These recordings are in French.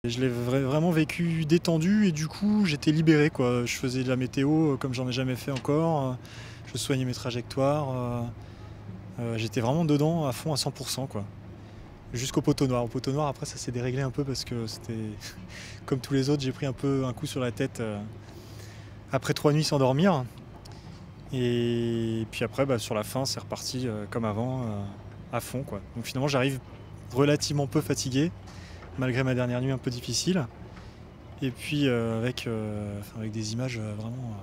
Je l'ai vraiment vécu détendu et du coup j'étais libéré, quoi. Je faisais de la météo comme j'en ai jamais fait encore. Je soignais mes trajectoires. J'étais vraiment dedans à fond à 100%, quoi. Jusqu'au poteau noir. Au poteau noir après ça s'est déréglé un peu parce que c'était comme tous les autres, j'ai pris un coup sur la tête après 3 nuits sans dormir. Et puis après sur la fin c'est reparti comme avant à fond, quoi. Donc finalement j'arrive relativement peu fatigué malgré ma dernière nuit un peu difficile. Et puis avec des images vraiment.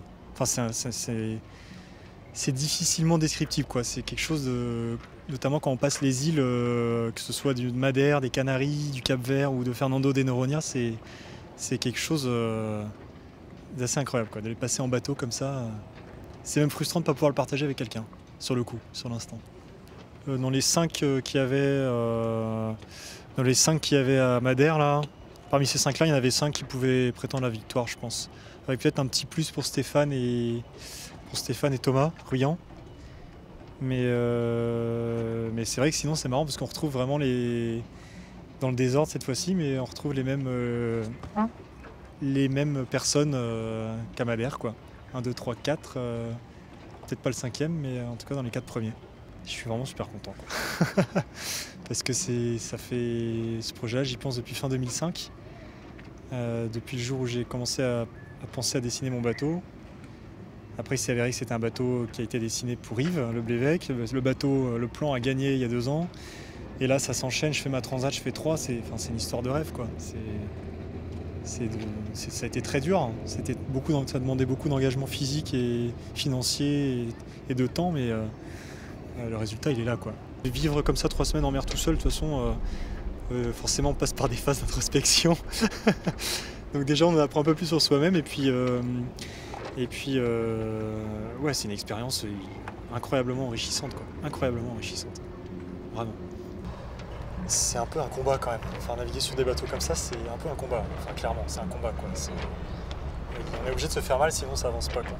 C'est difficilement descriptible, quoi. C'est quelque chose de. Notamment quand on passe les îles, que ce soit du Madère, des Canaries, du Cap-Vert ou de Fernando de Noronha, c'est quelque chose d'assez incroyable, quoi. D'aller passer en bateau comme ça. C'est même frustrant de ne pas pouvoir le partager avec quelqu'un, sur le coup, sur l'instant. Dans les 5 qu'il y avait. Dans les 5 qu'il y avait à Madère, là, parmi ces 5-là, il y en avait 5 qui pouvaient prétendre la victoire, je pense. Avec peut-être un petit plus pour Stéphane et Thomas Ruyant. Mais c'est vrai que sinon c'est marrant parce qu'on retrouve vraiment dans le désordre cette fois-ci, mais on retrouve les mêmes personnes qu'à Madère, quoi. 1, 2, 3, 4. Peut-être pas le 5e, mais en tout cas dans les 4 premiers. Je suis vraiment super content, quoi. Parce que ce projet-là, j'y pense depuis fin 2005. Depuis le jour où j'ai commencé à penser à dessiner mon bateau. Après, il s'est avéré que c'était un bateau qui a été dessiné pour Yves Le Blévec. Le plan a gagné il y a 2 ans. Et là, ça s'enchaîne. Je fais ma transat, je fais 3. C'est une histoire de rêve, quoi. Ça a été très dur. Ça a demandé beaucoup d'engagement physique et financier et de temps, mais le résultat, il est là, quoi. Vivre comme ça 3 semaines en mer tout seul, de toute façon, forcément, on passe par des phases d'introspection. Donc déjà, on apprend un peu plus sur soi-même. Et puis, ouais, c'est une expérience incroyablement enrichissante, quoi. Incroyablement enrichissante. Vraiment. C'est un peu un combat, quand même. Enfin, naviguer sur des bateaux comme ça, c'est un peu un combat. Enfin, clairement, c'est un combat, quoi. On est obligé de se faire mal, sinon ça avance pas, quoi.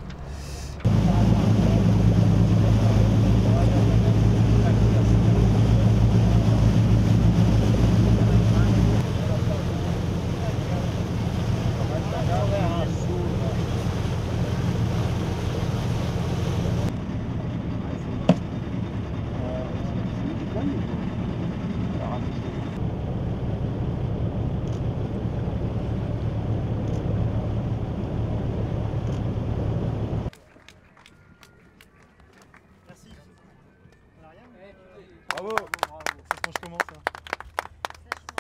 Bravo. Ça se mange comment, ça?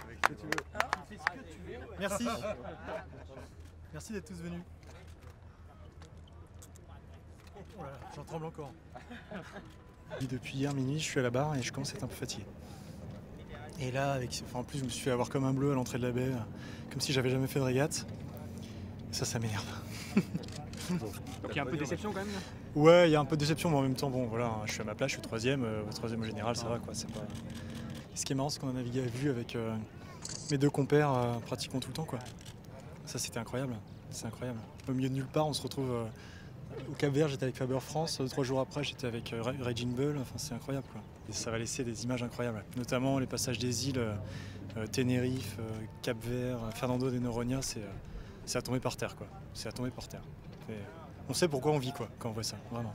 Avec ce que tu veux. Tu fais ce que tu veux. Merci. Merci d'être tous venus. Voilà, j'en tremble encore. Depuis hier minuit, je suis à la barre et je commence à être un peu fatigué. Et là, en plus, je me suis fait avoir comme un bleu à l'entrée de la baie, comme si j'avais jamais fait de régate. Ça m'énerve. Donc il y a un peu de déception quand même là. Ouais, il y a un peu de déception, mais en même temps, bon, voilà, je suis à ma place, je suis troisième au général, ça va, quoi. C'est pas. Ce qui est marrant, c'est qu'on a navigué à vue avec mes 2 compères pratiquement tout le temps, quoi. Ça, c'était incroyable. C'est incroyable. Au milieu de nulle part, on se retrouve au Cap-Vert, j'étais avec Faber France. 3 jours après, j'étais avec Raging Bull. Enfin, c'est incroyable, quoi. Et ça va laisser des images incroyables. Notamment les passages des îles, Tenerife, Cap-Vert, Fernando de Noronha, c'est à tomber par terre, quoi. C'est à tomber par terre. On sait pourquoi on vit, quoi, quand on voit ça, vraiment.